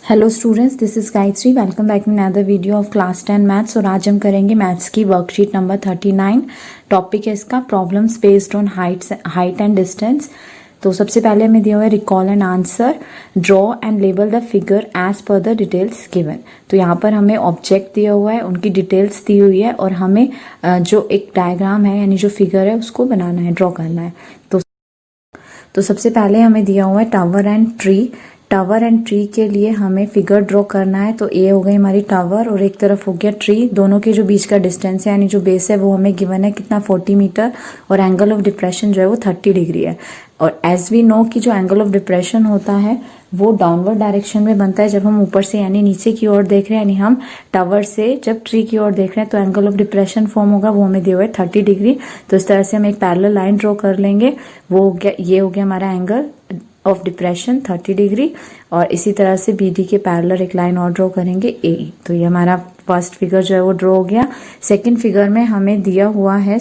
Hello students, this is Gayatri. Welcome back to another video of class 10 maths. और आज हम करेंगे मैथ्स की वर्कशीट नंबर 39। टॉपिक है इसका problems based on height and distance. तो सबसे पहले हमें दिया हुआ है recall and answer, draw and label the figure as per the details given. तो यहाँ पर हमें ऑब्जेक्ट दिया हुआ है, उनकी डिटेल्स दी हुई है और हमें जो एक डायग्राम है यानी जो फिगर है उसको बनाना है, ड्रॉ करना है। तो सबसे पहले हमें दिया हुआ है tower and tree. Tower and tree के लिए हमें फिगर ड्रॉ करना है। तो ए हो गई हमारी टावर और एक तरफ हो गया ट्री। दोनों के जो बीच का डिस्टेंस है यानी जो बेस है वो हमें गिवन है कितना 40 मीटर और एंगल ऑफ डिप्रेशन जो है वो 30 डिग्री है। और एज वी नो कि जो एंगल ऑफ डिप्रेशन होता है वो डाउनवर्ड डायरेक्शन में बनता है जब हम ऊपर से यानी नीचे की ओर देख रहे हैं, यानी हम टावर से जब ट्री की ओर देख रहे हैं तो एंगल ऑफ डिप्रेशन फॉर्म होगा, वो हमें दिया हुआ है 30 डिग्री। तो इस तरह से हम एक पैरेलल लाइन ड्रॉ कर लेंगे। वो हो गया, ये हो गया हमारा एंगल ऑफ डिप्रेशन 30 डिग्री। और इसी तरह से BD के पैरेलल एक लाइन और ड्रॉ करेंगे A। तो ये हमारा फर्स्ट फिगर जो है वो ड्रॉ हो गया। सेकंड फिगर में हमें दिया हुआ है,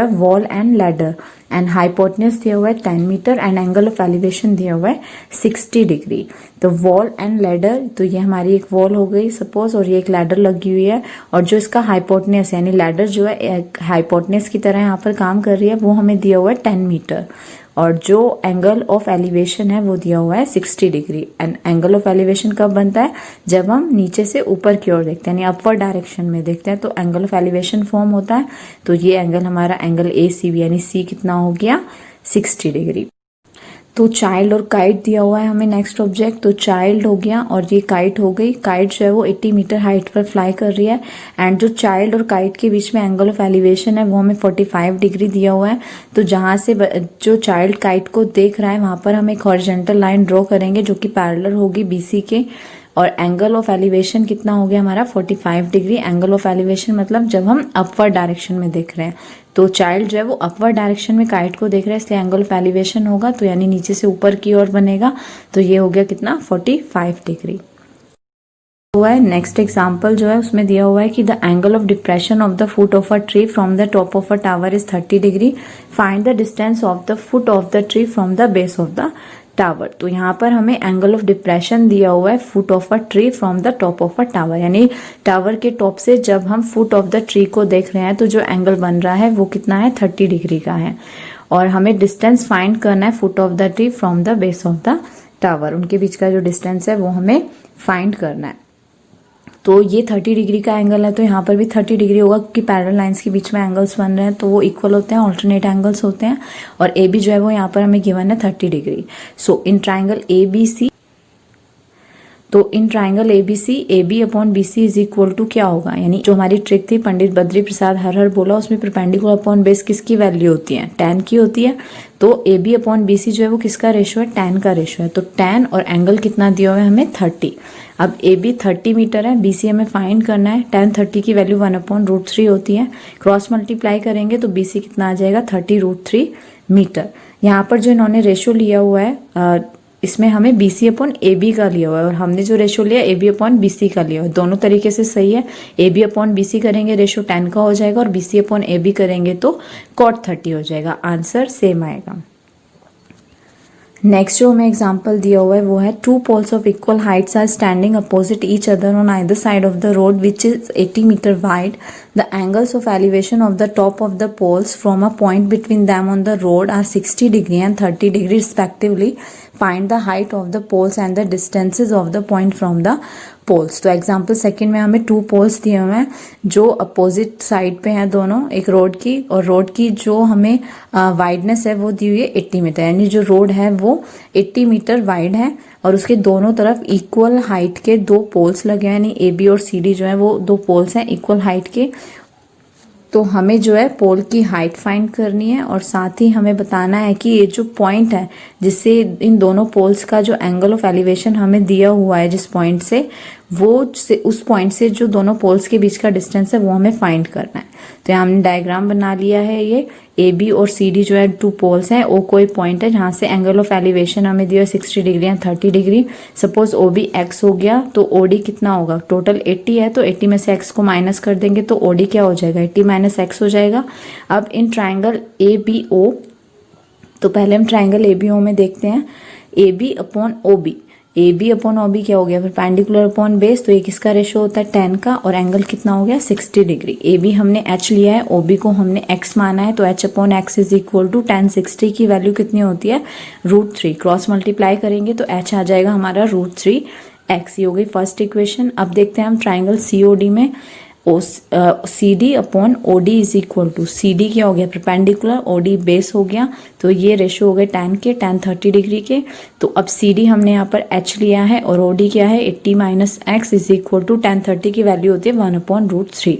wall and ladder and hypotenuse दिया हुआ है 10 metre and angle of elevation दिया हुआ है 60 डिग्री। तो वॉल एंड लैडर, तो ये हमारी एक वॉल हो गई सपोज और ये एक लैडर लगी हुई है। और जो इसका हाइपोटेन्यूज यानी लैडर जो है हाइपोटेन्यूज की तरह यहाँ पर काम कर रही है वो हमें दिया हुआ है 10 मीटर। और जो एंगल ऑफ एलिवेशन है वो दिया हुआ है 60 degree. And angle of elevation कब बनता है? जब हम नीचे से ऊपर की ओर देखते हैं यानी अपवर्ड डायरेक्शन में देखते हैं तो एंगल ऑफ एलिवेशन फॉर्म होता है। तो ये एंगल हमारा एंगल ACB यानी C कितना हो गया 60 डिग्री। तो चाइल्ड और काइट दिया हुआ है हमें नेक्स्ट ऑब्जेक्ट। तो चाइल्ड हो गया और ये काइट हो गई। काइट जो है वो 80 मीटर हाइट पर फ्लाई कर रही है एंड जो चाइल्ड और काइट के बीच में एंगल ऑफ एलिवेशन है वो हमें 45 डिग्री दिया हुआ है। तो जहां से जो चाइल्ड काइट को देख रहा है वहां पर हम एक हॉरिजॉन्टल लाइन ड्रॉ करेंगे जो कि पैरेलल होगी BC के। और एंगल ऑफ एलिवेशन कितना हो गया हमारा 45 डिग्री। एंगल ऑफ एलिवेशन मतलब जब हम अपवर्ड डायरेक्शन में देख रहे हैं। तो चाइल्ड जो है वो अपवर्ड डायरेक्शन में काइट को देख रहा है इसलिए एंगल ऑफ एलिवेशन होगा तो यानी नीचे से ऊपर की ओर बनेगा। तो ये हो गया कितना 45 डिग्री हुआ है। नेक्स्ट एग्जांपल जो है उसमें दिया हुआ है कि the angle of depression of the foot of a tree from the top of a tower is 30 degree. Find the distance of the foot of the tree from the base of the tower. तो यहाँ पर हमें angle of depression दिया हुआ है foot of a tree from the top of a tower, यानी tower के top से जब हम फुट ऑफ द ट्री को देख रहे हैं तो जो एंगल बन रहा है वो कितना है 30 डिग्री का है। और हमें डिस्टेंस फाइंड करना है foot of the tree from the base of the tower, उनके बीच का जो डिस्टेंस है वो हमें फाइंड करना है। तो ये 30 डिग्री का एंगल है तो यहाँ पर भी 30 डिग्री होगा क्योंकि पैरेलल लाइंस के बीच में एंगल्स बन रहे हैं तो वो इक्वल होते हैं, ऑल्टरनेट एंगल्स होते हैं। और AB जो है वो यहाँ पर हमें गिवन है 30 degree. So in triangle ABC, तो in triangle ABC AB upon BC is equal to क्या होगा, यानी जो हमारी ट्रिक थी पंडित बद्री प्रसाद हर बोला उसमें परपेंडिकुलर अपॉन बेस किसकी वैल्यू होती है, tan की होती है। तो AB अपॉन BC जो है वो किसका रेशो है, tan का रेशो है। तो tan और एंगल कितना दिया हुआ है हमें 30। अब AB 30 मीटर है, BC हमें फाइंड करना है। tan 30 की वैल्यू 1/√3 होती है। क्रॉस मल्टीप्लाई करेंगे तो BC कितना आ जाएगा 30√3 मीटर। यहाँ पर जो इन्होंने रेशो लिया हुआ है इसमें हमें BC अपॉन AB का लिया हुआ है और हमने जो रेशो लिया AB अपॉन BC का लिया हुआ है, दोनों तरीके से सही है। AB अपॉन BC करेंगे रेशो tan का हो जाएगा और BC अपॉन AB करेंगे तो cot 30 हो जाएगा। आंसर सेम आएगा। नेक्स्ट जो हमें एग्जांपल दिया हुआ है वो है two poles of equal heights are standing opposite each other on either side of the road which is 80 metre wide. The angles of elevation of the top of the poles from a point between them on the road are 60 degree and 30 degree respectively. Find the height of the poles and the distances of the point from the poles. तो example second में हमें two poles दिए हुए हैं जो opposite side पे हैं दोनों, एक रोड की, और रोड की जो हमें वाइडनेस है वो दी हुई है 80 मीटर, यानी जो रोड है वो 80 मीटर वाइड है और उसके दोनों तरफ इक्वल हाइट के दो पोल्स लगे हैं, यानी AB और CD जो है वो दो पोल्स हैं इक्वल हाइट के। तो हमें जो है पोल की हाइट फाइंड करनी है और साथ ही हमें बताना है कि ये जो पॉइंट है जिससे इन दोनों पोल्स का जो एंगल ऑफ एलिवेशन हमें दिया हुआ है जिस पॉइंट से, वो से उस पॉइंट से जो दोनों पोल्स के बीच का डिस्टेंस है वो हमें फाइंड करना है। तो यहाँ हमने डायग्राम बना लिया है। ये AB और CD जो है टू पोल्स हैं, O कोई पॉइंट है जहां से एंगल ऑफ एलिवेशन हमें दिया 60 डिग्री या 30 डिग्री। सपोज OB X हो गया तो OD कितना होगा, टोटल 80 है तो 80 में से X को माइनस कर देंगे तो OD क्या हो जाएगा 80 माइनस X हो जाएगा। अब इन ट्राइंगल ABO, तो पहले हम ट्राइंगल ABO में देखते हैं AB upon OB, A B upon O B क्या हो गया, परपेंडिकुलर अपॉन बेस, तो ये किसका रेशो होता है, 10 का, और एंगल कितना हो गया 60 डिग्री। ए बी हमने एच लिया है, ओ बी को हमने एक्स माना है, तो h upon x is equal to tan 60 की वैल्यू कितनी होती है, √3, क्रॉस मल्टीप्लाई करेंगे तो एच आ जाएगा हमारा √3x। ये हो गई फर्स्ट इक्वेशन। अब देखते हैं हम ट्राइंगल COD में, CD upon OD is equal to, CD क्या हो गया परपेंडिकुलर, OD बेस हो गया, तो ये रेशो हो गए tan के, tan 30 डिग्री के। तो अब CD हमने यहाँ पर H लिया है और OD क्या है 80 minus x is equal to tan 30 की वैल्यू होती है 1/√3।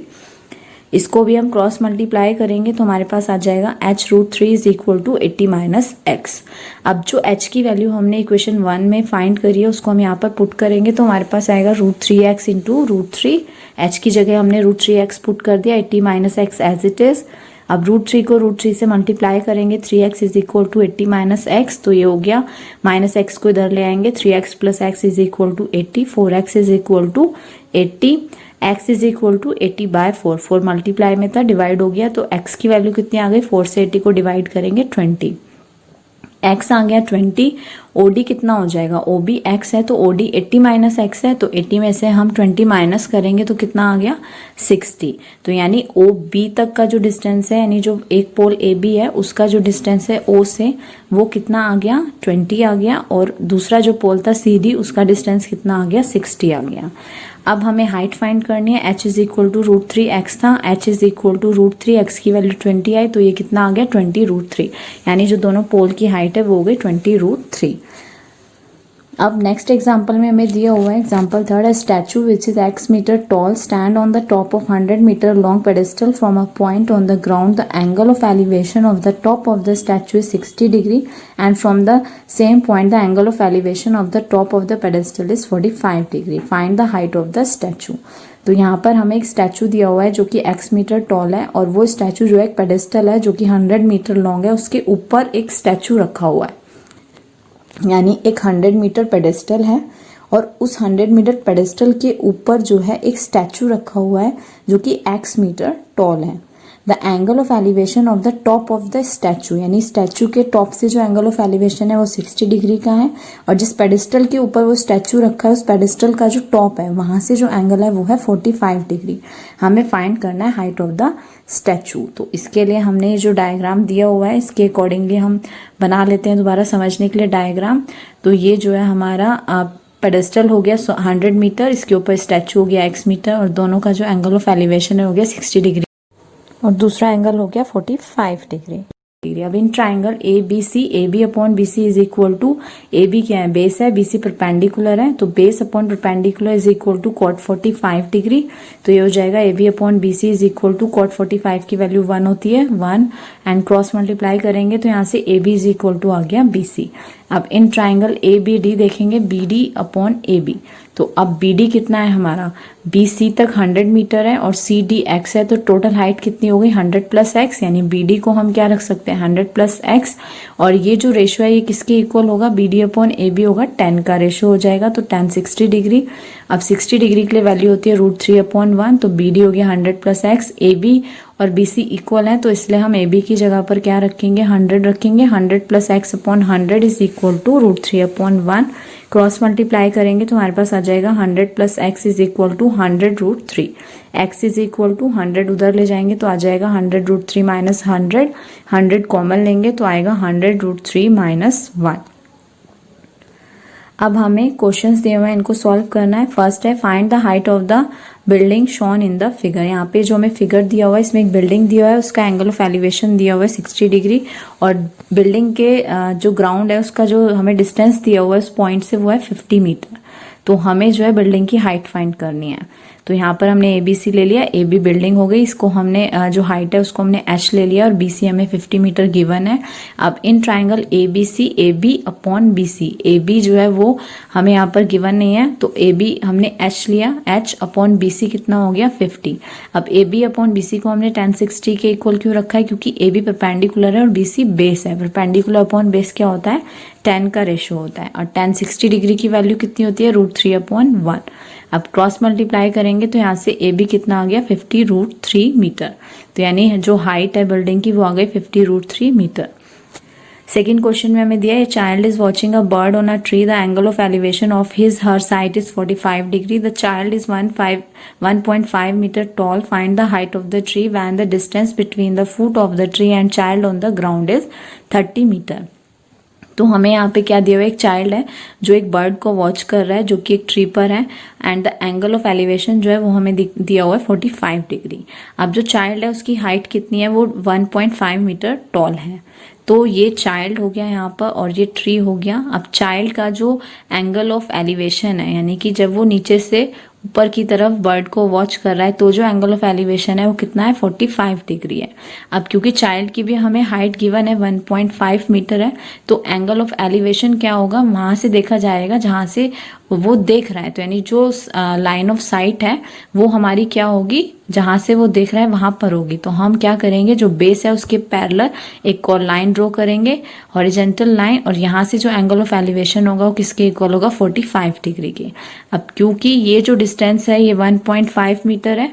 इसको भी हम क्रॉस मल्टीप्लाई करेंगे तो हमारे पास आ जाएगा h√3 is equal to 80 minus x. अब जो h की वैल्यू हमने इक्वेशन 1 में फाइंड करी है उसको हम यहाँ पर पुट करेंगे तो हमारे पास आएगा √3x इंटू √3, h की जगह हमने √3x पुट कर दिया, 80 minus x as it is. अब √3 को √3 से मल्टीप्लाई करेंगे, 3x is equal to 80 minus x, तो ये हो गया, माइनस एक्स को इधर ले आएंगे, 3x plus x is equal to 80, 4x is equal to 80, x is equal to 80/4, 4 multiply में था, डिवाइड हो गया, तो x की वैल्यू कितनी आ गई, 4 से 80 को डिवाइड करेंगे 20, x आ गया 20। OD कितना हो जाएगा, OB x है तो OD 80 माइनस एक्स है, तो 80 में से हम 20 माइनस करेंगे तो कितना आ गया 60। तो यानी OB तक का जो डिस्टेंस है, यानी जो एक पोल AB है उसका जो डिस्टेंस है O से, वो कितना आ गया 20 आ गया, और दूसरा जो पोल था CD उसका डिस्टेंस कितना आ गया 60 आ गया। अब हमें हाइट फाइंड करनी है, h is equal to √3x था, h is equal to √3x की वैल्यू 20 आई, तो ये कितना आ गया 20√3, यानी जो दोनों पोल की हाइट है वो हो गई 20√3। अब नेक्स्ट एग्जाम्पल में हमें दिया हुआ है, example third, statue which is x metre tall stand on the top of 100 metre long pedestal from a point on the ground, the angle of elevation of the top of the statue is 60 degree and from the same point the angle of elevation of the top of the pedestal is 45 degree, find the height of the statue. तो यहाँ पर हमें एक statue दिया हुआ है जो कि x मीटर टॉल है, और वो स्टैचू जो है एक पेडेस्टल है जो कि 100 मीटर लॉन्ग है, उसके ऊपर एक स्टैचू रखा हुआ है, यानी एक 100 मीटर पेडेस्टल है और उस 100 मीटर पेडेस्टल के ऊपर जो है एक स्टैचू रखा हुआ है जो कि x मीटर टॉल है। The angle of elevation of the top of the statue, यानी स्टैचू के टॉप से जो एंगल ऑफ एलिवेशन है वो 60 डिग्री का है, और जिस पेडेस्टल के ऊपर वो स्टैचू रखा है उस पेडेस्टल का जो टॉप है वहां से जो एंगल है वो है 45 डिग्री। हमें फाइंड करना है हाइट ऑफ द स्टैचू। तो इसके लिए हमने ये जो डायग्राम दिया हुआ है इसके अकॉर्डिंगली हम बना लेते हैं दोबारा समझने के लिए डायग्राम। तो ये जो है हमारा पेडेस्टल हो गया 100 मीटर, इसके ऊपर स्टैचू हो गया x मीटर, और दोनों का जो एंगल ऑफ एलिवेशन हो गया 60 डिग्री और दूसरा एंगल हो गया 45 डिग्री। अब in triangle ABC, AB upon BC is equal to, AB क्या है बेस है, BC परपेंडिकुलर है, तो base upon perpendicular is equal to cot 45 degree, तो ये हो जाएगा AB upon BC is equal to cot 45 की वैल्यू 1 होती है 1, एंड क्रॉस मल्टीप्लाई करेंगे तो यहाँ से AB इज इक्वल टू आ गया BC। अब इन ट्राइंगल ABD देखेंगे, BD अपॉन AB, तो अब BD कितना है हमारा, BC तक 100 मीटर है और CD x है, तो टोटल हाइट कितनी हो गई 100 प्लस x, यानी BD को हम क्या रख सकते हैं 100 प्लस x, और ये जो रेशो है ये किसके इक्वल होगा, BD अपॉन AB होगा 10 का रेशो हो जाएगा, तो tan 60 डिग्री। अब 60 डिग्री के लिए वैल्यू होती है √3/1, तो BD हो गया 100 प्लस x, AB और BC इक्वल है, तो इसलिए हम AB की जगह पर क्या रखेंगे 100 रखेंगे, 100 plus x upon 100 is equal to √3/1, cross multiply करेंगे तो हमारे पास आ जाएगा 100 plus x is equal to 100√3, x is equal to 100 उधर ले जाएंगे तो आ जाएगा 100√3 माइनस 100, 100 कॉमन लेंगे तो आएगा 100√3 माइनस 1। अब हमें क्वेश्चंस दिए हुए हैं, इनको सॉल्व करना है। फर्स्ट है find the height of the building shown in the figure. यहाँ पे जो हमें फिगर दिया हुआ है इसमें एक बिल्डिंग दिया हुआ है, उसका एंगल ऑफ एलिवेशन दिया हुआ है 60 डिग्री, और बिल्डिंग के जो ग्राउंड है उसका जो हमें डिस्टेंस दिया हुआ है उस पॉइंट से वो है 50 मीटर। तो हमें जो है बिल्डिंग की हाइट फाइंड करनी है। तो यहाँ पर हमने ABC ले लिया, AB बिल्डिंग हो गई, इसको हमने जो हाइट है उसको हमने H ले लिया और BC हमें 50 मीटर गिवन है। अब in triangle ABC AB upon BC, AB जो है वो हमें यहाँ पर गिवन नहीं है, तो AB हमने H लिया, H अपॉन BC कितना हो गया 50। अब AB अपॉन BC को हमने tan 60 के इक्वल क्यों रखा है, क्योंकि AB परपेंडिकुलर है और BC बेस है। परपेंडिकुलर अपॉन बेस क्या होता है 10 का रेशो होता है, और tan 60 डिग्री की वैल्यू कितनी होती है √3/1। अब क्रॉस मल्टीप्लाई करेंगे तो यहाँ से AB कितना आ गया 50√3 मीटर, तो यानी जो हाइट है बिल्डिंग की वो आ गई 50√3 मीटर। सेकेंड क्वेश्चन में हमें दिया है child is watching a bird on a tree, the angle of elevation of his her side is 45 degree, the child is 1.5 metre tall, find the height of the tree when the distance between the foot of the tree and child on the ground is 30 metre. तो हमें यहाँ पे क्या दिया हुआ है, एक child है जो एक बर्ड को वॉच कर रहा है जो कि एक ट्री पर है, and the angle of elevation जो है वो हमें दिया हुआ है 45 डिग्री। अब जो चाइल्ड है उसकी हाइट कितनी है, वो 1.5 मीटर टॉल है। तो ये चाइल्ड हो गया यहाँ पर और ये ट्री हो गया। अब चाइल्ड का जो एंगल ऑफ एलिवेशन है, यानी कि जब वो नीचे से ऊपर की तरफ बर्ड को वॉच कर रहा है तो जो एंगल ऑफ एलिवेशन है वो कितना है, 45 डिग्री है। अब क्योंकि चाइल्ड की भी हमें हाइट गिवन है 1.5 मीटर है, तो एंगल ऑफ एलिवेशन क्या होगा, वहां से देखा जाएगा जहां से वो देख रहा है। तो यानी जो लाइन ऑफ साइट है वो हमारी क्या होगी, जहां से वो देख रहा है वहां पर होगी। तो हम क्या करेंगे, जो बेस है उसके पैरेलल एक और लाइन ड्रॉ करेंगे, हॉरिजॉन्टल लाइन, और यहाँ से जो एंगल ऑफ एलिवेशन होगा वो किसके इक्वल होगा, 45 डिग्री के। अब क्योंकि ये जो डिस्टेंस है ये 1.5 मीटर है,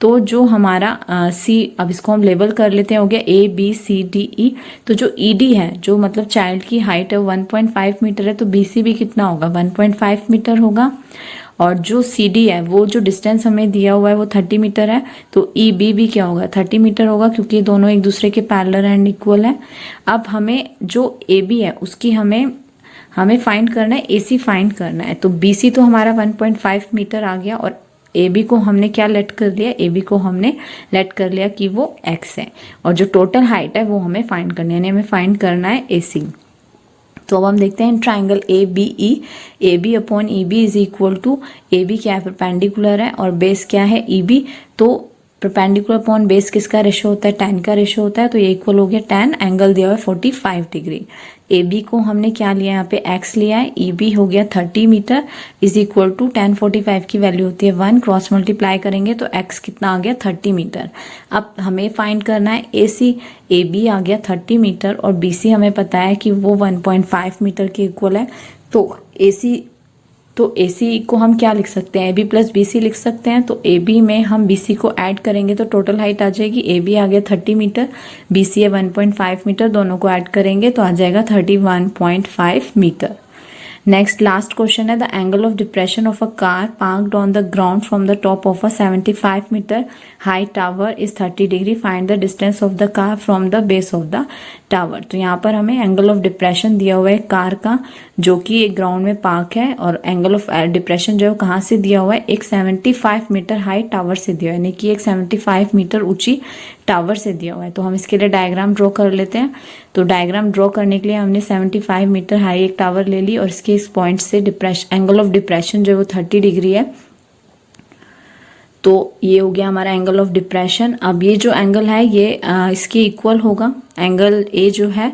तो जो हमारा सी, अब इसको हम लेबल कर लेते हैं, हो गया ABCDE। तो जो ED है, जो मतलब चाइल्ड की हाइट है 1.5 मीटर है, तो BC भी कितना होगा, 1.5 मीटर होगा। और जो CD है, वो जो डिस्टेंस हमें दिया हुआ है वो 30 मीटर है, तो EB भी क्या होगा, 30 मीटर होगा, क्योंकि दोनों एक दूसरे के पैरेलल एंड इक्वल है। अब हमें जो AB है उसकी हमें फाइंड करना है, AC फाइंड करना है। तो BC तो हमारा 1.5 मीटर आ गया, और AB को हमने क्या लेट कर लिया, AB को हमने लेट कर लिया कि वो X है, और जो टोटल हाइट है वो हमें फाइंड करनी है, यानी हमें फाइंड करना है AC। तो अब हम देखते हैं triangle ABE, AB upon EB is equal to, AB क्या है, परपेंडिकुलर है, और बेस क्या है, EB। तो परपेंडिकुलर अपॉन बेस किसका रेशो होता है, tan का रेशो होता है, तो ये इक्वल हो गया tan, एंगल दिया हुआ है 45 डिग्री। AB को हमने क्या लिया, यहाँ पे X लिया है, EB हो गया 30 metre is equal to tan 45 की वैल्यू होती है 1, क्रॉस मल्टीप्लाई करेंगे तो X कितना आ गया, 30 मीटर। अब हमें फाइंड करना है AC, AB आ गया 30 मीटर और BC हमें पता है कि वो 1.5 मीटर के इक्वल है। तो AC को हम क्या लिख सकते हैं, AB प्लस BC लिख सकते हैं। तो AB में हम BC को ऐड करेंगे तो टोटल हाइट आ जाएगी, AB आ गया 30 मीटर, BC है 1.5 मीटर, दोनों को ऐड करेंगे तो आ जाएगा 31.5 मीटर। नेक्स्ट लास्ट क्वेश्चन है, the angle of depression of a car parked on the ground from the top of a 75 metre high tower is 30 degree, find the distance of the car from the base of the tower. तो यहाँ पर हमें angle of depression दिया हुआ है car का, जो कि एक ग्राउंड में पार्क है, और एंगल ऑफ डिप्रेशन जो है कहाँ से दिया हुआ है, एक 75 मीटर हाई टावर से दिया हुआ है, यानी कि एक 75 मीटर ऊंची टावर से दिया हुआ है। तो हम इसके लिए डायग्राम ड्रॉ कर लेते हैं। तो डायग्राम ड्रॉ करने के लिए हमने 75 मीटर हाई एक टावर ले ली, और इसके इस पॉइंट से एंगल ऑफ डिप्रेशन जो है वो 30 डिग्री है। तो ये हो गया हमारा एंगल ऑफ डिप्रेशन। अब ये जो एंगल है ये इसके इक्वल होगा, एंगल A जो है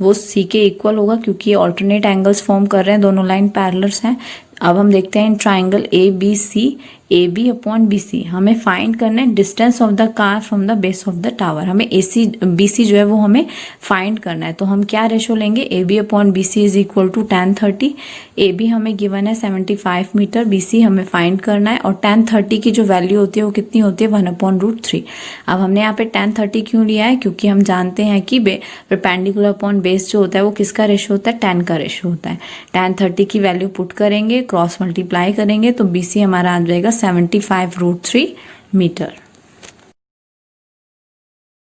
वो C के इक्वल होगा, क्योंकि ये ऑल्टरनेट एंगल्स फॉर्म कर रहे हैं, दोनों लाइन पैरेलल्स हैं। अब हम देखते हैं triangle ABC, AB upon BC हमें फाइंड करना है distance of the car from the base of the tower. हमें BC जो है वो हमें फाइंड करना है। तो हम क्या रेशो लेंगे, AB upon BC is equal to tan 30। AB हमें गिवन है 75 मीटर, BC हमें फाइंड करना है, और tan 30 की जो वैल्यू होती है वो कितनी होती है, 1/√3। अब हमने यहाँ पे tan 30 क्यों लिया है, क्योंकि हम जानते हैं कि परपेंडिकुलर अपॉन बेस जो होता है वो किसका रेशो होता है, tan का रेशो होता है। tan 30 की वैल्यू पुट करेंगे, क्रॉस मल्टीप्लाई करेंगे तो BC हमारा आ जाएगा 75/√3 मीटर।